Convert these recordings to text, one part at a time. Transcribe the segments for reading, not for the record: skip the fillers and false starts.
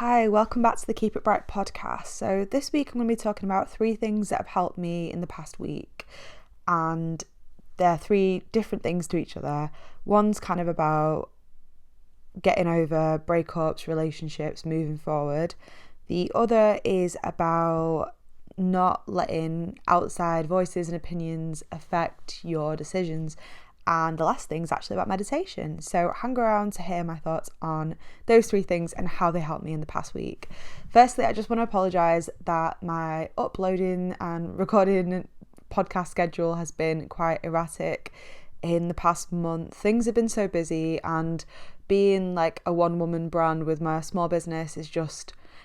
Hi, welcome back to the Keep It Bright podcast. So this week I'm going to be talking about 3 things that have helped me in the past week, and they're 3 different things to each other. One's kind of about getting over breakups, relationships, moving forward. The other is about not letting outside voices and opinions affect your decisions. And the last thing is actually about meditation. So hang around to hear my thoughts on those 3 things and how they helped me in the past week. Firstly, I just want to apologise that my uploading and recording podcast schedule has been quite erratic in the past month. Things have been so busy, and being like a one-woman brand with my small business is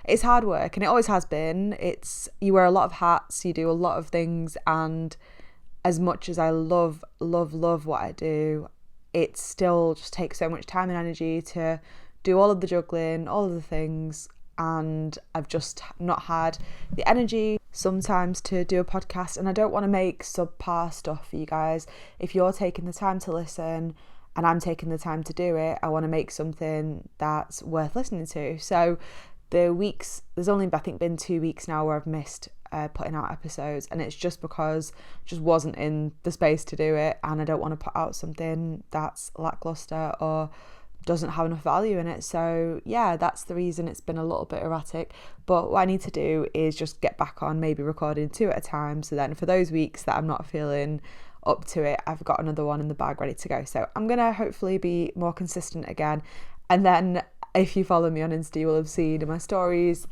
it's hard work, and it always has been. You wear a lot of hats, you do a lot of things, and as much as I love what I do, it still just takes so much time and energy to do all of the juggling, all of the things, and I've just not had the energy sometimes to do a podcast, and I don't want to make subpar stuff for you guys. If you're taking the time to listen and I'm taking the time to do it, I want to make something that's worth listening to. So there's only I think been 2 weeks now where I've missed putting out episodes, and it's just because I just wasn't in the space to do it, and I don't want to put out something that's lackluster or doesn't have enough value in it. So yeah, that's the reason it's been a little bit erratic. But what I need to do is just get back on maybe recording 2 at a time, so then for those weeks that I'm not feeling up to it, I've got another one in the bag ready to go. So I'm gonna hopefully be more consistent again. And then if you follow me on Insta, you will have seen in my stories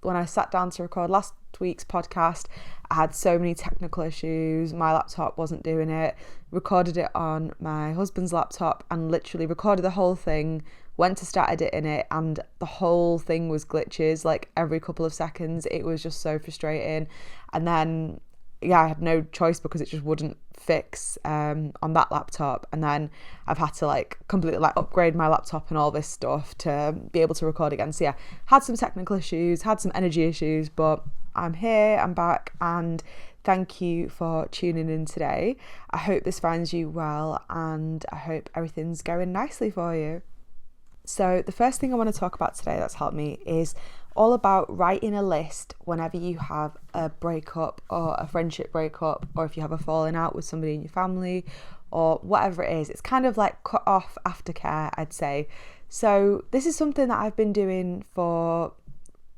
when I sat down to record last week's podcast, I had so many technical issues. My laptop wasn't doing it. Recorded it on my husband's laptop and literally recorded the whole thing, went to start editing it, and the whole thing was glitches like every couple of seconds. It was just so frustrating. And then I had no choice because it just wouldn't fix on that laptop, and then I've had to completely upgrade my laptop and all this stuff to be able to record again. So yeah, had some technical issues, had some energy issues, but I'm here, I'm back, and thank you for tuning in today. I hope this finds you well, and I hope everything's going nicely for you. So the first thing I want to talk about today that's helped me is all about writing a list whenever you have a breakup or a friendship breakup, or if you have a falling out with somebody in your family or whatever it is. It's kind of like cut off aftercare, I'd say. So this is something that I've been doing for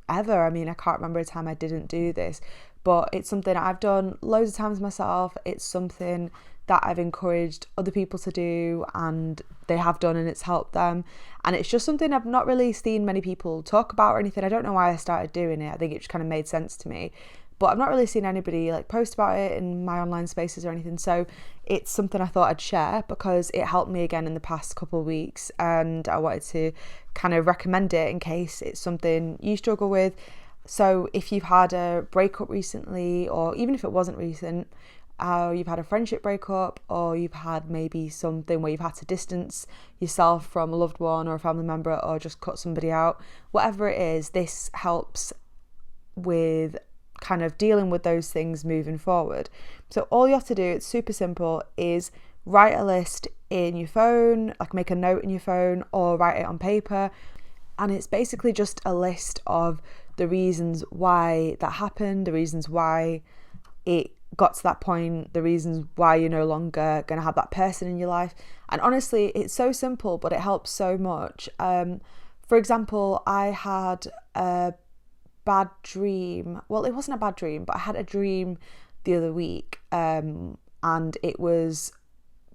ever. I mean, I can't remember a time I didn't do this, but it's something I've done loads of times myself. It's something that I've encouraged other people to do, and they have done, and it's helped them. And it's just something I've not really seen many people talk about or anything. I don't know why I started doing it. I think it just kind of made sense to me, but I've not really seen anybody post about it in my online spaces or anything. So it's something I thought I'd share because it helped me again in the past couple of weeks, and I wanted to kind of recommend it in case it's something you struggle with. So if you've had a breakup recently, or even if it wasn't recent, you've had a friendship breakup, or you've had maybe something where you've had to distance yourself from a loved one or a family member, or just cut somebody out, whatever it is, this helps with kind of dealing with those things moving forward. So all you have to do, it's super simple, is write a list in your phone, make a note in your phone or write it on paper. And it's basically just a list of the reasons why that happened, the reasons why it got to that point, the reasons why you're no longer going to have that person in your life. And honestly, it's so simple, but it helps so much. For example, I had a bad dream. Well, it wasn't a bad dream, but I had a dream the other week, and it was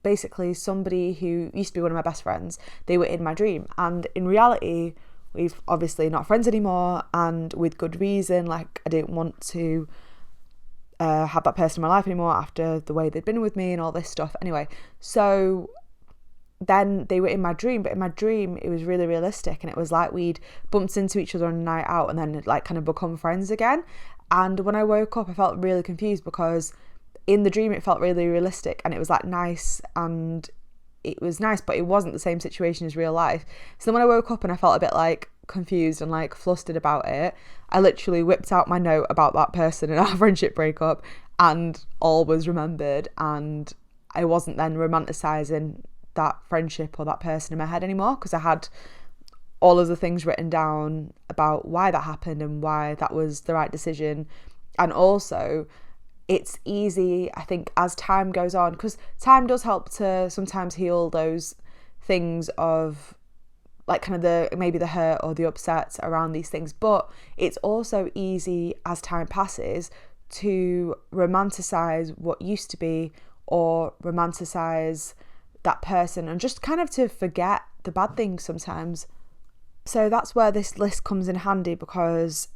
basically somebody who used to be one of my best friends. They were in my dream, and in reality, we've obviously not friends anymore, and with good reason. I didn't want to have that person in my life anymore after the way they'd been with me and all this stuff. Anyway, so then they were in my dream, but in my dream it was really realistic, and it was like we'd bumped into each other on a night out and then kind of become friends again. And when I woke up, I felt really confused because in the dream it felt really realistic, and it was nice, and it was nice, but it wasn't the same situation as real life. So then when I woke up and I felt a bit confused and flustered about it, I literally whipped out my note about that person in our friendship breakup, and all was remembered, and I wasn't then romanticizing that friendship or that person in my head anymore, because I had all of the things written down about why that happened and why that was the right decision. And also, it's easy, I think, as time goes on, because time does help to sometimes heal those things of like kind of maybe the hurt or the upsets around these things. But it's also easy as time passes to romanticize what used to be, or romanticize that person, and just kind of to forget the bad things sometimes. So that's where this list comes in handy, because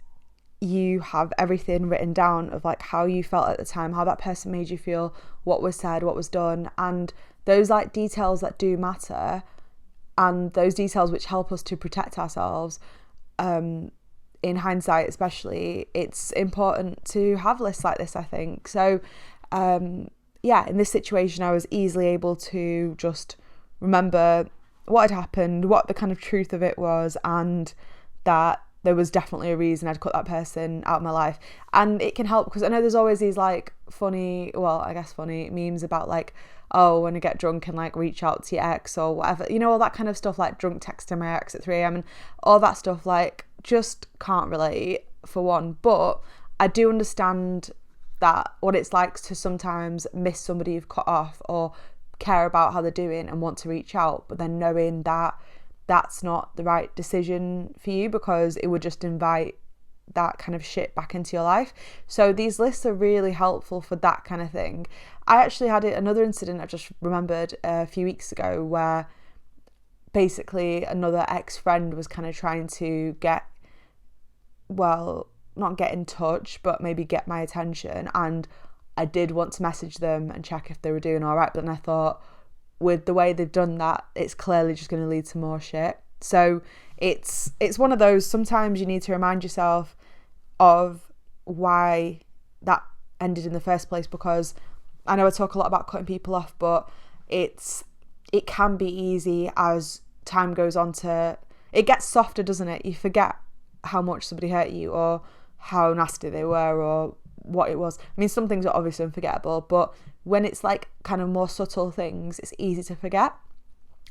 you have everything written down of like how you felt at the time, how that person made you feel, what was said, what was done, and those like details that do matter, and those details which help us to protect ourselves. In hindsight especially, it's important to have lists like this, I think. So in this situation I was easily able to just remember what had happened, what the kind of truth of it was, and that there was definitely a reason I'd cut that person out of my life. And it can help, because I know there's always these like funny memes about like, oh, when I get drunk and like reach out to your ex or whatever, all that kind of stuff, like drunk texting my ex at 3 a.m. and all that stuff, like just can't relate for one. But I do understand that what it's like to sometimes miss somebody you've cut off, or care about how they're doing and want to reach out, but then knowing that that's not the right decision for you, because it would just invite that kind of shit back into your life. So these lists are really helpful for that kind of thing. I actually had another incident I just remembered a few weeks ago, where basically another ex-friend was kind of trying to not get in touch, but maybe get my attention, and I did want to message them and check if they were doing all right, but then I thought, with the way they've done that, it's clearly just going to lead to more shit. So it's one of those, sometimes you need to remind yourself of why that ended in the first place, because I know I talk a lot about cutting people off, but it can be easy as time goes on it gets softer, doesn't it? You forget how much somebody hurt you, or how nasty they were, or what it was. I mean, some things are obviously unforgettable, but when it's like kind of more subtle things, it's easy to forget.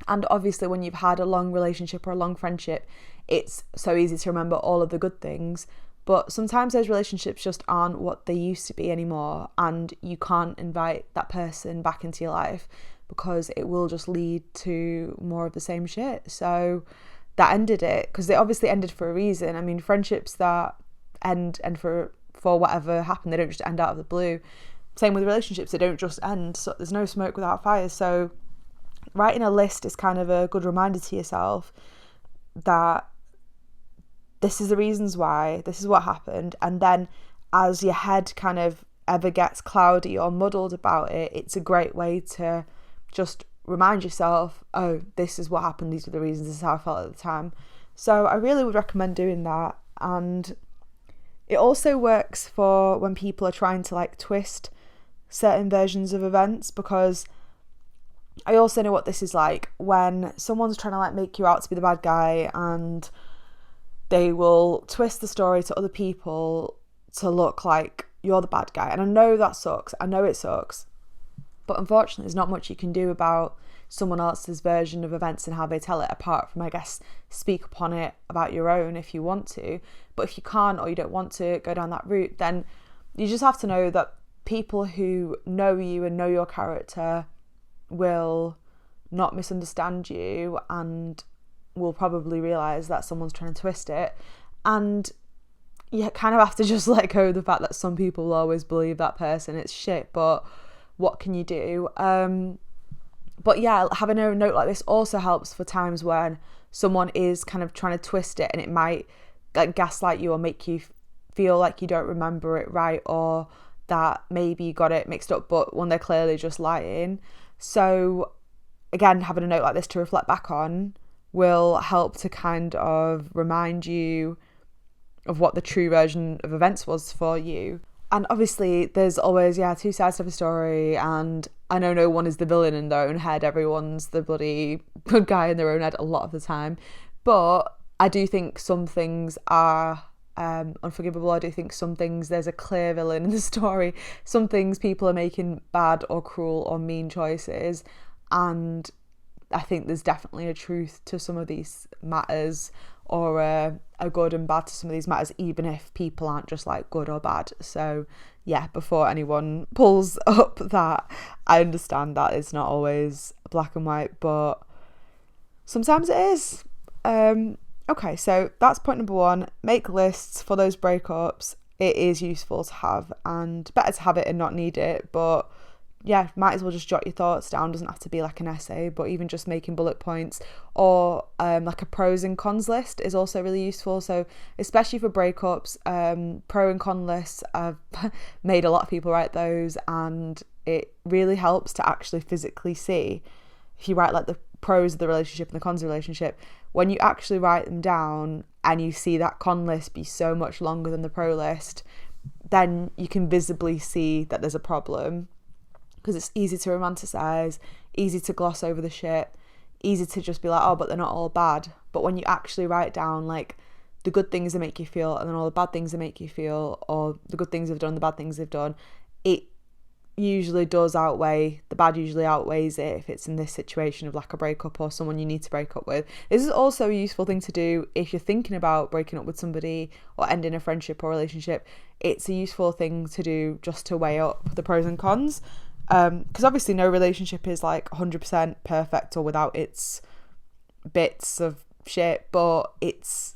And obviously when you've had a long relationship or a long friendship, it's so easy to remember all of the good things. But sometimes those relationships just aren't what they used to be anymore, and you can't invite that person back into your life, because it will just lead to more of the same shit. So that ended it, because it obviously ended for a reason. I mean, friendships that end and for whatever happened, they don't just end out of the blue. Same with relationships, they don't just end. So there's no smoke without fire. So writing a list is kind of a good reminder to yourself that this is the reasons why, this is what happened. And then as your head kind of ever gets cloudy or muddled about it, it's a great way to just remind yourself, oh, this is what happened, these are the reasons, this is how I felt at the time. So I really would recommend doing that. And it also works for when people are trying to like twist certain versions of events, because I also know what this is like when someone's trying to like make you out to be the bad guy, and they will twist the story to other people to look like you're the bad guy. And I know that sucks. I know it sucks. But unfortunately, there's not much you can do about someone else's version of events and how they tell it, apart from, I guess, speak upon it about your own if you want to. But if you can't, or you don't want to go down that route, then you just have to know that people who know you and know your character will not misunderstand you, and will probably realise that someone's trying to twist it. And you kind of have to just let go of the fact that some people will always believe that person. It's shit, but what can you do? But yeah, having a note like this also helps for times when someone is kind of trying to twist it, and it might like gaslight you or make you feel like you don't remember it right, or that maybe you got it mixed up, but when they're clearly just lying. So again, having a note like this to reflect back on will help to kind of remind you of what the true version of events was for you. And obviously there's always, two sides to a story, and I know no one is the villain in their own head. Everyone's the bloody good guy in their own head a lot of the time. But I do think some things are unforgivable. I do think some things, there's a clear villain in the story. Some things people are making bad or cruel or mean choices, and I think there's definitely a truth to some of these matters, or a good and bad to some of these matters, even if people aren't just like good or bad. So yeah, before anyone pulls up that, I understand that it's not always black and white, but sometimes it is. Okay, so that's point number 1. Make lists for those breakups. It is useful to have, and better to have it and not need it, but yeah, might as well just jot your thoughts down. Doesn't have to be like an essay, but even just making bullet points, or like a pros and cons list is also really useful. So especially for breakups, pro and con lists, I've made a lot of people write those, and it really helps to actually physically see. If you write like the pros of the relationship and the cons of the relationship, when you actually write them down and you see that con list be so much longer than the pro list, then you can visibly see that there's a problem, because it's easy to romanticize, easy to gloss over the shit, easy to just be like, oh, but they're not all bad. But when you actually write down like the good things that make you feel, and then all the bad things that make you feel, or the good things they've done, the bad things they've done, it usually does outweigh, the bad usually outweighs it if it's in this situation of like a breakup or someone you need to break up with. This is also a useful thing to do if you're thinking about breaking up with somebody or ending a friendship or relationship. It's a useful thing to do just to weigh up the pros and cons, because obviously no relationship is like 100% perfect or without its bits of shit, but it's,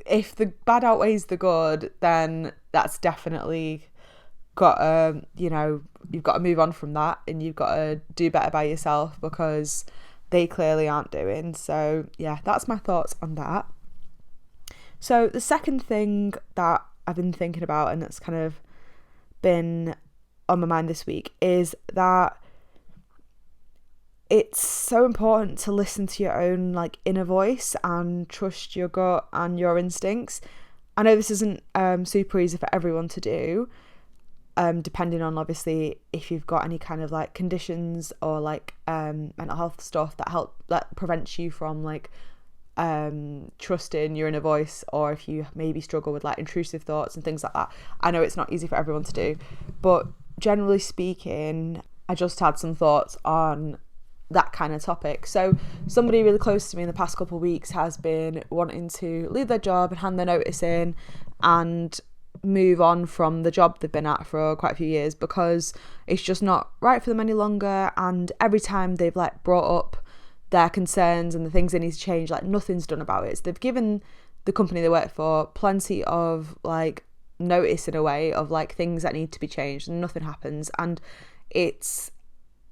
if the bad outweighs the good, then that's definitely got you've got to move on from that, and you've got to do better by yourself, because they clearly aren't doing. So yeah, that's my thoughts on that. So the second thing that I've been thinking about, and that's kind of been on my mind this week, is that it's so important to listen to your own like inner voice and trust your gut and your instincts. I know this isn't super easy for everyone to do, depending on obviously if you've got any kind of like conditions or like mental health stuff that prevents you from like trusting your inner voice, or if you maybe struggle with like intrusive thoughts and things like that. I know it's not easy for everyone to do, but generally speaking, I just had some thoughts on that kind of topic. So somebody really close to me in the past couple of weeks has been wanting to leave their job and hand their notice in and move on from the job they've been at for quite a few years, because it's just not right for them any longer. And every time they've like brought up their concerns and the things they need to change, like nothing's done about it. So they've given the company they work for plenty of like notice in a way of like things that need to be changed, and nothing happens. And it's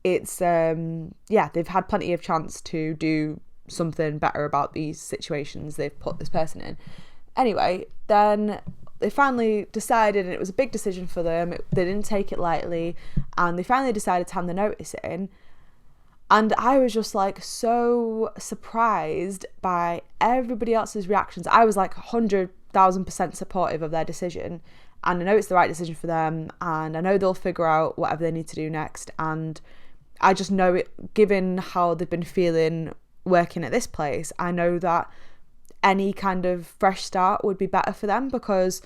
they've had plenty of chance to do something better about these situations they've put this person in. Anyway, then they finally decided, and it was a big decision for them, they didn't take it lightly, and they finally decided to hand the notice in. And I was just like so surprised by everybody else's reactions. I was like 100,000% supportive of their decision, and I know it's the right decision for them, and I know they'll figure out whatever they need to do next. And I just know it, given how they've been feeling working at this place, I know that any kind of fresh start would be better for them, because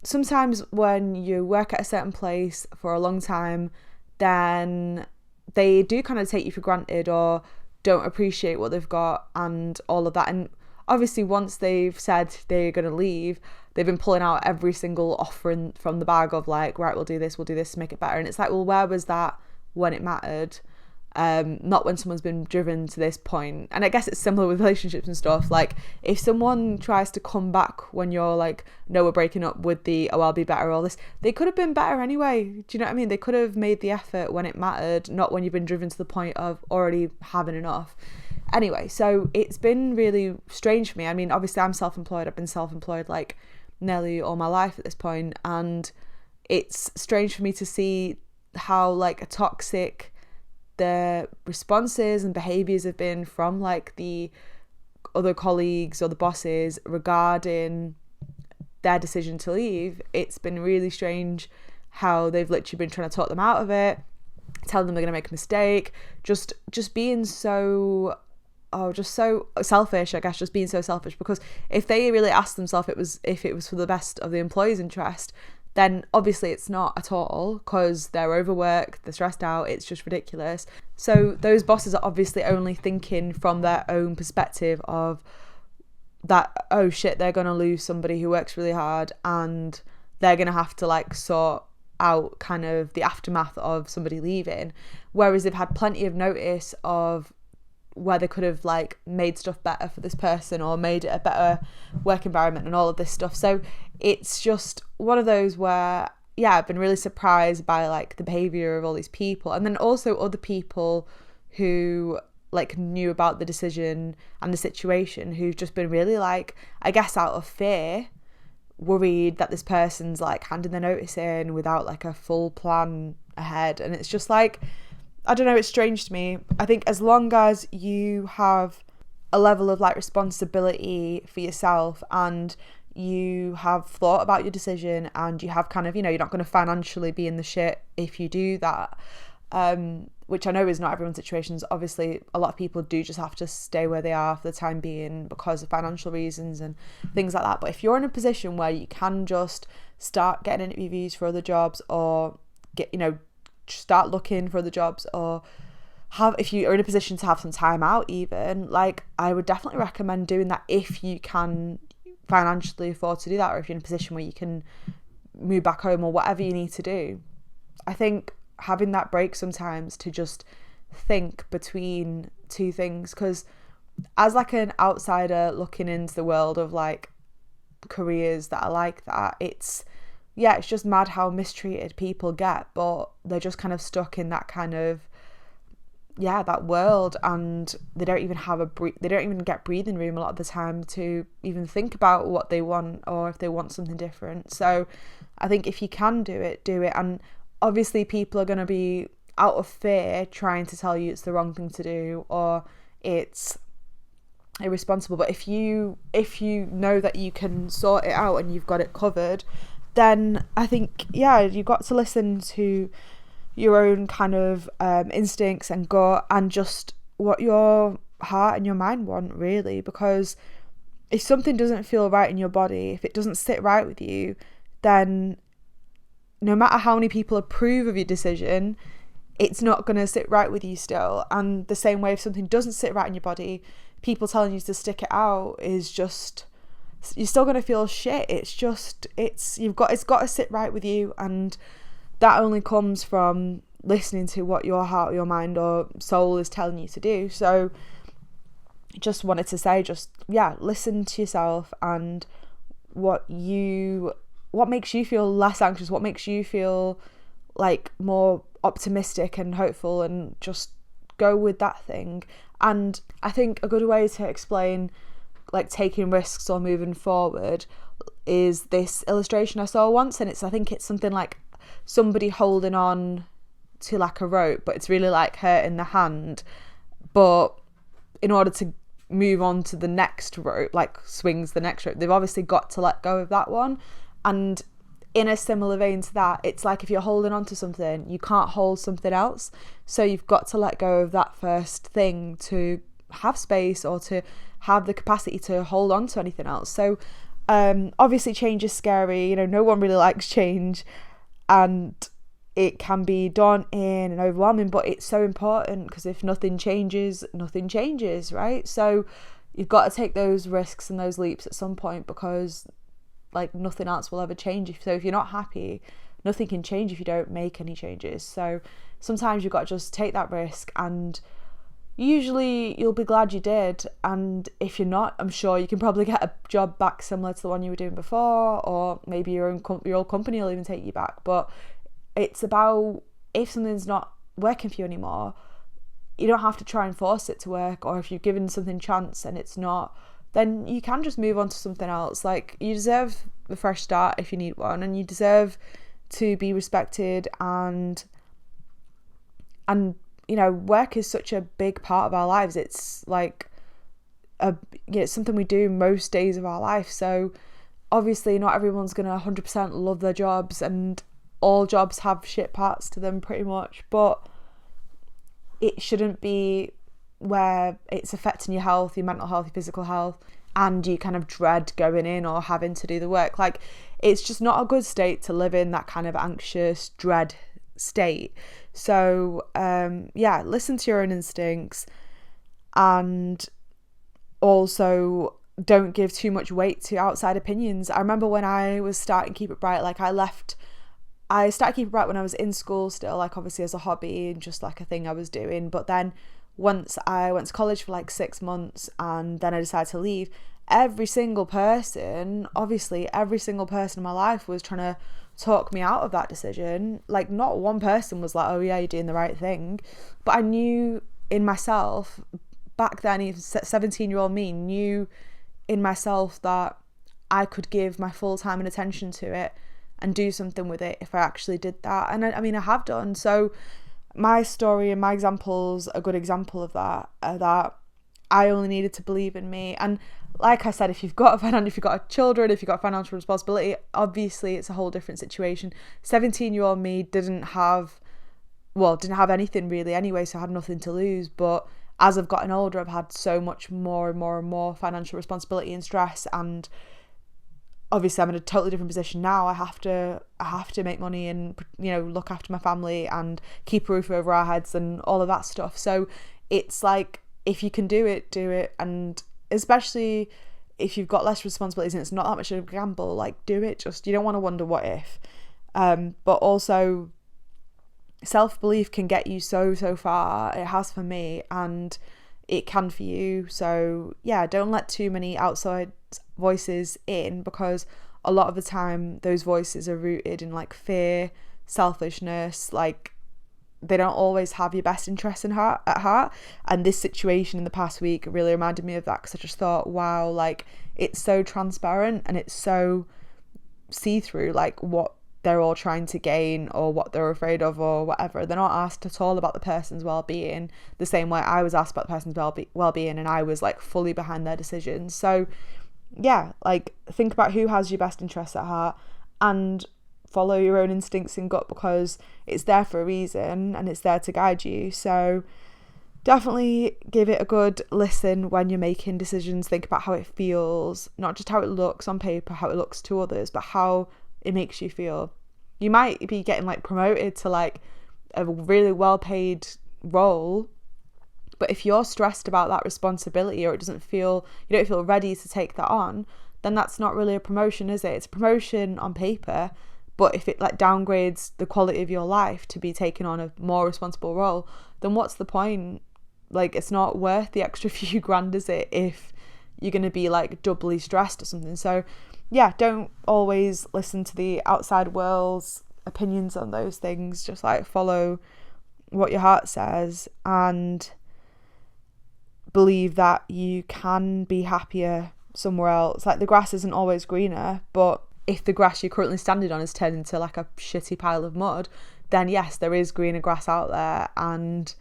sometimes when you work at a certain place for a long time, then they do kind of take you for granted or don't appreciate what they've got and all of that. And obviously once they've said they're going to leave, they've been pulling out every single offer from the bag of like, right, we'll do this to make it better. And it's like, well, where was that when it mattered? Not when someone's been driven to this point. And I guess it's similar with relationships and stuff. Like if someone tries to come back when you're like, no, we're breaking up, with the, oh, I'll be better, all this, they could have been better anyway. Do you know what I mean? They could have made the effort when it mattered, not when you've been driven to the point of already having enough. Anyway, so it's been really strange for me. I mean, obviously I'm self-employed. I've been self-employed like nearly all my life at this point, and it's strange for me to see how like toxic the responses and behaviours have been from like the other colleagues or the bosses regarding their decision to leave. It's been really strange how they've literally been trying to talk them out of it, tell them they're going to make a mistake, just being so just so selfish, I guess, just being so selfish. Because if they really asked themselves if it was for the best of the employee's interest, then obviously it's not at all, because they're overworked, they're stressed out, it's just ridiculous. So those bosses are obviously only thinking from their own perspective of that, oh shit, they're going to lose somebody who works really hard, and they're going to have to like sort out kind of the aftermath of somebody leaving, whereas they've had plenty of notice of where they could have like made stuff better for this person or made it a better work environment and all of this stuff. So it's just one of those where, yeah, I've been really surprised by like the behavior of all these people, and then also other people who like knew about the decision and the situation, who've just been really like, I guess out of fear, worried that this person's like handing their notice in without like a full plan ahead. And it's just like, I don't know, it's strange to me. I think as long as you have a level of like responsibility for yourself, and you have thought about your decision, and you have kind of, you know, you're not going to financially be in the shit if you do that, which I know is not everyone's situations. Obviously a lot of people do just have to stay where they are for the time being because of financial reasons and things like that. But if you're in a position where you can just start getting interviews for other jobs, or get, you know, start looking for other jobs, or have, if you are in a position to have some time out even, like I would definitely recommend doing that if you can financially afford to do that, or if you're in a position where you can move back home or whatever you need to do. I think having that break sometimes to just think between two things, because as like an outsider looking into the world of like careers that are like that, it's just mad how mistreated people get, but they're just kind of stuck in that kind of, that world, and they don't even have they don't even get breathing room a lot of the time to even think about what they want, or if they want something different. So I think if you can do it, do it. And obviously people are going to be out of fear trying to tell you it's the wrong thing to do, or it's irresponsible. But if you know that you can sort it out and you've got it covered, then I think, you've got to listen to your own kind of instincts and gut, and just what your heart and your mind want, really. Because if something doesn't feel right in your body, if it doesn't sit right with you, then no matter how many people approve of your decision, it's not going to sit right with you still. And the same way, if something doesn't sit right in your body, people telling you to stick it out is just, you're still going to feel shit. It's got to sit right with you, and that only comes from listening to what your heart, your mind, or soul is telling you to do. So just wanted to say, listen to yourself, and what makes you feel less anxious, what makes you feel like more optimistic and hopeful, and just go with that thing. And I think a good way to explain like taking risks or moving forward is this illustration I saw once, and I think it's something like somebody holding on to like a rope, but it's really like hurting the hand, but in order to move on to the next rope, like swings the next rope, they've obviously got to let go of that one. And in a similar vein to that, it's like if you're holding on to something, you can't hold something else, so you've got to let go of that first thing to have space, or to have the capacity to hold on to anything else. So obviously change is scary, you know, no one really likes change, and it can be daunting and overwhelming, but it's so important, because if nothing changes, right? So you've got to take those risks and those leaps at some point, because like nothing else will ever change. So if you're not happy, nothing can change if you don't make any changes. So sometimes you've got to just take that risk, and usually you'll be glad you did. And if you're not, I'm sure you can probably get a job back similar to the one you were doing before, or maybe your old company will even take you back. But it's about, if something's not working for you anymore, you don't have to try and force it to work. Or if you've given something a chance and it's not, then you can just move on to something else. Like, you deserve a fresh start if you need one, and you deserve to be respected. And you know, work is such a big part of our lives. It's like it's something we do most days of our life. So obviously not everyone's gonna 100% love their jobs, and all jobs have shit parts to them pretty much, but it shouldn't be where it's affecting your health, your mental health, your physical health. and you kind of dread going in or having to do the work. Like, it's just not a good state to live in, that kind of anxious dread state. So listen to your own instincts, and also don't give too much weight to outside opinions. I remember when I was starting Keep It Bright, like I started Keep It Bright when I was in school still, like obviously as a hobby and just like a thing I was doing. But then once I went to college for like 6 months and then I decided to leave, every single person in my life was trying to talk me out of that decision. Like, not one person was like, oh yeah, you're doing the right thing. But I knew in myself, back then, even 17-year-old me knew in myself that I could give my full time and attention to it and do something with it if I actually did that. And I mean, I have done. So my story and my examples, a good example of that, that I only needed to believe in me. And like I said, if you've got children, if you've got financial responsibility, obviously it's a whole different situation. 17-year-old me didn't have anything really anyway, so I had nothing to lose. But as I've gotten older, I've had so much more and more financial responsibility and stress, and obviously I'm in a totally different position now. I have to make money and, you know, look after my family and keep a roof over our heads and all of that stuff. So it's like, if you can do it, do it. And especially if you've got less responsibilities and it's not that much of a gamble, like, do it. Just, you don't want to wonder what if. But also, self-belief can get you so far. It has for me, and it can for you. So yeah, don't let too many outside voices in, because a lot of the time those voices are rooted in like fear, selfishness. Like, they don't always have your best interests at heart. And this situation in the past week really reminded me of that, because I just thought, wow, like, it's so transparent and it's so see-through, like what they're all trying to gain or what they're afraid of or whatever. They're not asked at all about the person's well-being the same way I was asked about the person's well-being, and I was like fully behind their decisions. So yeah, like, think about who has your best interests at heart and follow your own instincts and gut, because it's there for a reason and it's there to guide you. So definitely give it a good listen when you're making decisions. Think about how it feels, not just how it looks on paper, how it looks to others, but how it makes you feel. You might be getting like promoted to like a really well-paid role, but if you're stressed about that responsibility, or you don't feel ready to take that on, then that's not really a promotion, is it? It's a promotion on paper, but if it like downgrades the quality of your life to be taking on a more responsible role, then what's the point? Like, it's not worth the extra few grand, is it, if you're going to be like doubly stressed or something? So yeah, don't always listen to the outside world's opinions on those things. Just like follow what your heart says and believe that you can be happier somewhere else. Like, the grass isn't always greener, but if the grass you're currently standing on has turned into like a shitty pile of mud, then yes, there is greener grass out there and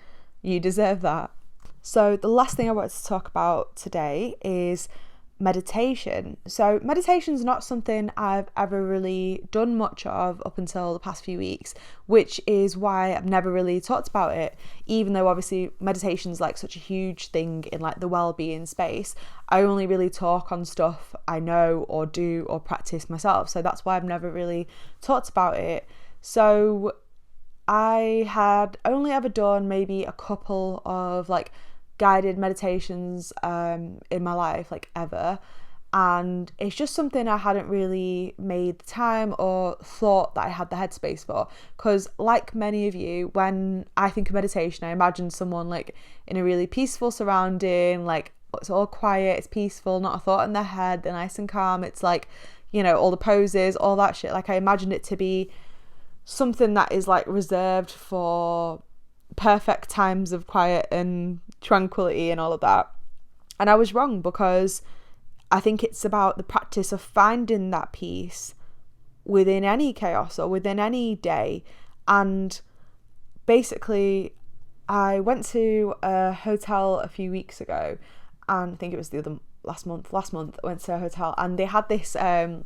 you deserve that. So the last thing I wanted to talk about today is meditation. So meditation is not something I've ever really done much of up until the past few weeks, which is why I've never really talked about it, even though obviously meditation is like such a huge thing in like the well-being space. I only really talk on stuff I know or do or practice myself, so that's why I've never really talked about it. So I had only ever done maybe a couple of like guided meditations in my life, like ever, and it's just something I hadn't really made the time or thought that I had the headspace for, because like many of you, when I think of meditation, I imagine someone like in a really peaceful surrounding, like it's all quiet, it's peaceful, not a thought in their head, they're nice and calm, it's like, you know, all the poses, all that shit. Like, I imagined it to be something that is like reserved for perfect times of quiet and tranquility and all of that. And I was wrong, because I think it's about the practice of finding that peace within any chaos or within any day. And basically, I went to a hotel a few weeks ago, and I think it was last month I went to a hotel, and they had this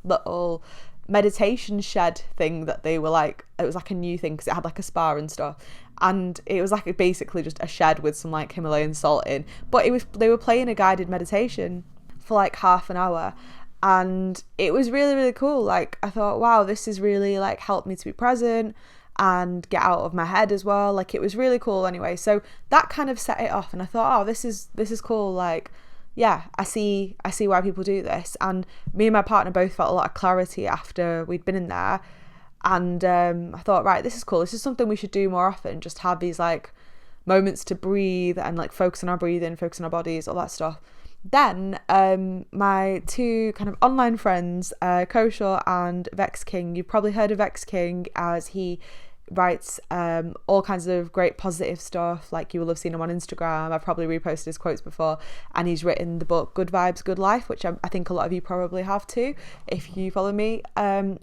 little meditation shed thing that they were like, it was like a new thing because it had like a spa and stuff, and it was like basically just a shed with some like Himalayan salt in, but they were playing a guided meditation for like half an hour, and it was really, really cool. Like, I thought, wow, this is really like helped me to be present and get out of my head as well. Like, it was really cool anyway. So that kind of set it off, and I thought, oh, this is cool. Like, yeah, I see why people do this. And me and my partner both felt a lot of clarity after we'd been in there. And I thought, right, this is cool. This is something we should do more often. Just have these like moments to breathe and like focus on our breathing, focus on our bodies, all that stuff. Then my two kind of online friends, Koshaw and Vex King, you've probably heard of Vex King, as he writes all kinds of great positive stuff. Like, you will have seen him on Instagram. I've probably reposted his quotes before, and he's written the book Good Vibes, Good Life, which I think a lot of you probably have too if you follow me. And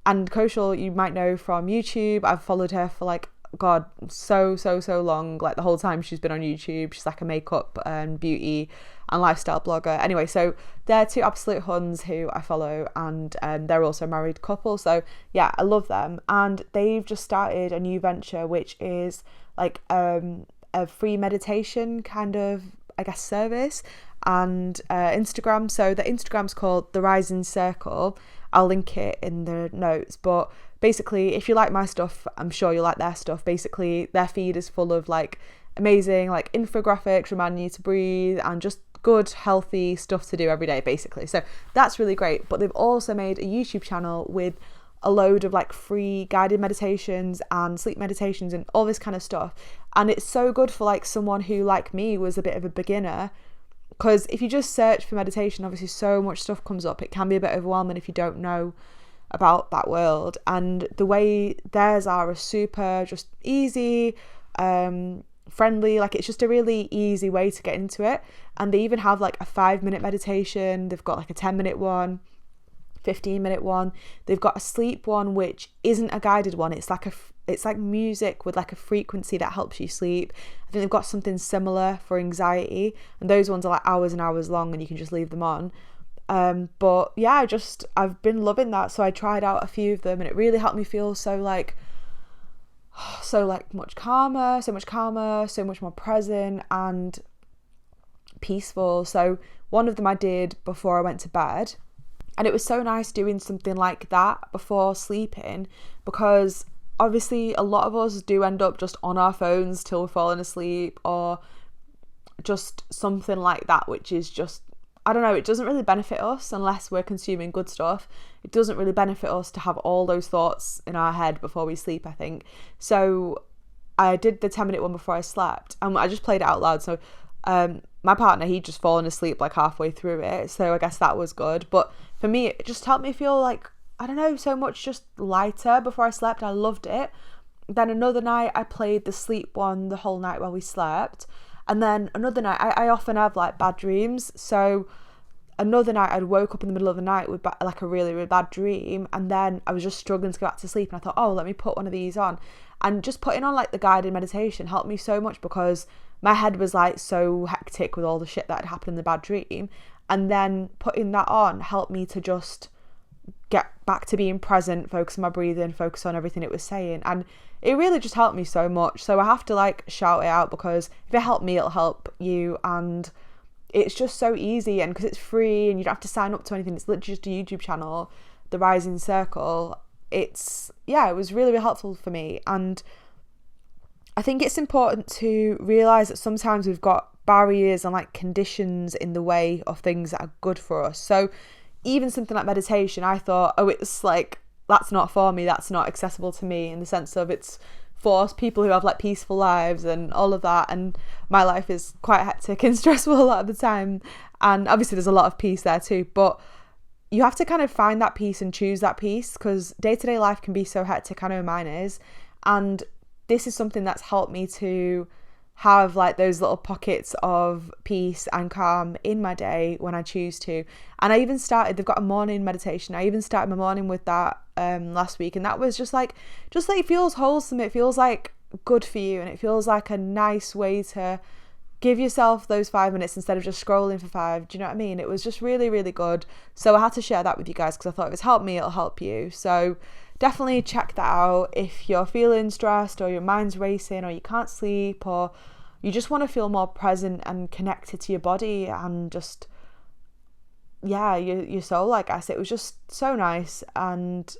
Koshaw, you might know from YouTube. I've followed her for like, God, so long. Like, the whole time she's been on YouTube. She's like a makeup and beauty and lifestyle blogger. Anyway, so they're two absolute huns who I follow, and they're also a married couple. So yeah, I love them. And they've just started a new venture, which is like a free meditation kind of, I guess, service and Instagram. So the Instagram's called The Rising Circle. I'll link it in the notes. But basically, if you like my stuff, I'm sure you'll like their stuff. Basically, their feed is full of like amazing like infographics reminding you to breathe and just good, healthy stuff to do every day, basically. So that's really great. But they've also made a YouTube channel with a load of like free guided meditations and sleep meditations and all this kind of stuff. And it's so good for like someone who, like me, was a bit of a beginner. Because if you just search for meditation, obviously so much stuff comes up. It can be a bit overwhelming if you don't know about that world. And the way theirs are super just easy, friendly. Like, it's just a really easy way to get into it. And they even have like a 5-minute meditation. They've got like a 10-minute one, 15-minute one. They've got a sleep one, which isn't a guided one. It's like music with like a frequency that helps you sleep. I think they've got something similar for anxiety, and those ones are like hours and hours long, and you can just leave them on. But yeah, I've been loving that. So I tried out a few of them, and it really helped me feel so much calmer, so much more present and peaceful. So one of them I did before I went to bed, and it was so nice doing something like that before sleeping, because obviously a lot of us do end up just on our phones till we're falling asleep, or just something like that, which is just, I don't know, it doesn't really benefit us unless we're consuming good stuff. It doesn't really benefit us to have all those thoughts in our head before we sleep, I think. So I did the 10-minute one before I slept, and I just played it out loud. So my partner, he'd just fallen asleep like halfway through it, so I guess that was good. But for me, it just helped me feel like, I don't know, so much just lighter before I slept. I loved it. Then another night I played the sleep one the whole night while we slept. And then another night, I often have like bad dreams. So another night I'd woke up in the middle of the night with like a really, really bad dream. And then I was just struggling to go back to sleep. And I thought, oh, let me put one of these on. And just putting on like the guided meditation helped me so much, because my head was like so hectic with all the shit that had happened in the bad dream. And then putting that on helped me to just get back to being present, focus on my breathing, focus on everything it was saying. And it really just helped me so much. So I have to like shout it out, because if it helped me, it'll help you. And it's just so easy, and because it's free and you don't have to sign up to anything, it's literally just a YouTube channel, The Rising Circle. It was really, really helpful for me. And I think it's important to realise that sometimes we've got barriers and like conditions in the way of things that are good for us. So even something like meditation, I thought, oh, it's like, that's not for me, that's not accessible to me, in the sense of it's for people who have like peaceful lives and all of that. And my life is quite hectic and stressful a lot of the time, and obviously there's a lot of peace there too, but you have to kind of find that peace and choose that peace, because day-to-day life can be so hectic. I know mine is. And this is something that's helped me to have like those little pockets of peace and calm in my day when I choose to. And I even they've got a morning meditation. I even started my morning with that last week, and that was just like it feels wholesome. It feels like good for you, and it feels like a nice way to give yourself those 5 minutes instead of just scrolling for 5. Do you know what I mean? It was just really, really good. So I had to share that with you guys, because I thought if it's helped me, it'll help you. So definitely check that out if you're feeling stressed, or your mind's racing, or you can't sleep, or you just want to feel more present and connected to your body, and just yeah, your soul, I guess. It was just so nice, and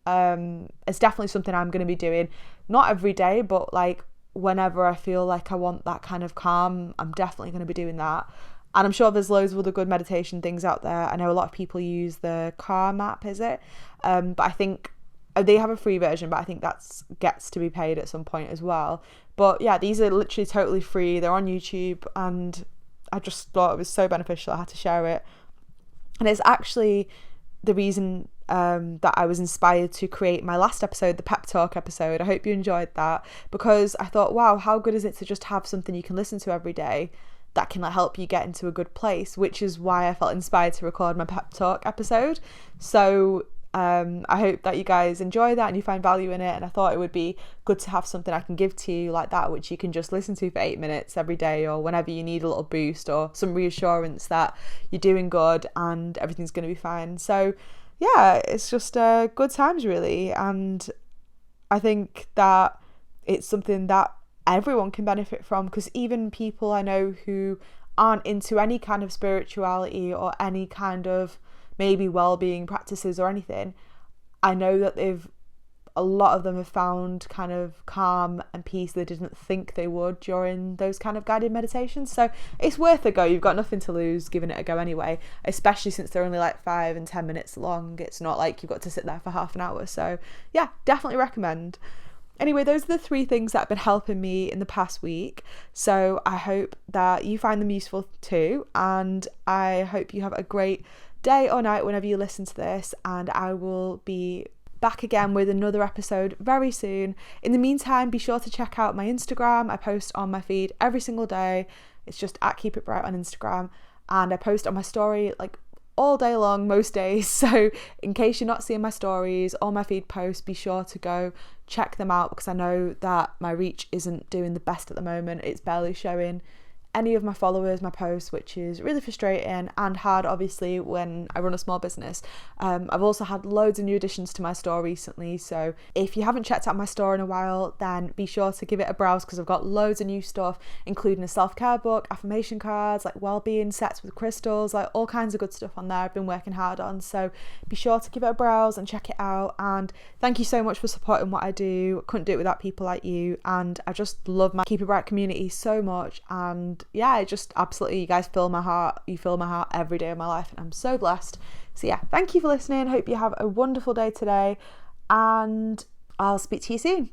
it's definitely something I'm going to be doing, not every day, but like whenever I feel like I want that kind of calm, I'm definitely going to be doing that. And I'm sure there's loads of other good meditation things out there. I know a lot of people use the Calm app, is it? But I think they have a free version, but I think that's gets to be paid at some point as well. But yeah, these are literally totally free. They're on YouTube, and I just thought it was so beneficial. I had to share it. And it's actually the reason that I was inspired to create my last episode, the pep talk episode. I hope you enjoyed that, because I thought, wow, how good is it to just have something you can listen to every day that can help you get into a good place, which is why I felt inspired to record my pep talk episode. So I hope that you guys enjoy that and you find value in it, and I thought it would be good to have something I can give to you like that, which you can just listen to for 8 minutes every day, or whenever you need a little boost or some reassurance that you're doing good and everything's going to be fine. So yeah, it's just good times really, and I think that it's something that everyone can benefit from, because even people I know who aren't into any kind of spirituality or any kind of maybe well-being practices or anything, I know that a lot of them have found kind of calm and peace they didn't think they would during those kind of guided meditations. So it's worth a go. You've got nothing to lose giving it a go anyway, especially since they're only like 5 and 10 minutes long. It's not like you've got to sit there for half an hour. So yeah, definitely recommend. Anyway, those are the 3 things that have been helping me in the past week. So I hope that you find them useful too. And I hope you have a great day or night whenever you listen to this. And I will be back again with another episode very soon. In the meantime, be sure to check out my Instagram. I post on my feed every single day. It's just at Keep It Bright on Instagram. And I post on my story like all day long most days, so in case you're not seeing my stories or my feed posts, be sure to go check them out, because I know that my reach isn't doing the best at the moment. It's barely showing any of my followers my posts, which is really frustrating and hard obviously when I run a small business. I've also had loads of new additions to my store recently, so if you haven't checked out my store in a while, then be sure to give it a browse, because I've got loads of new stuff, including a self-care book, affirmation cards, like well-being sets with crystals, like all kinds of good stuff on there I've been working hard on. So be sure to give it a browse and check it out, and thank you so much for supporting what I do. Couldn't do it without people like you, and I just love my Keep It Bright community so much. And yeah, it just absolutely, you guys fill my heart. You fill my heart every day of my life, and I'm so blessed. So yeah, thank you for listening. Hope you have a wonderful day today, and I'll speak to you soon.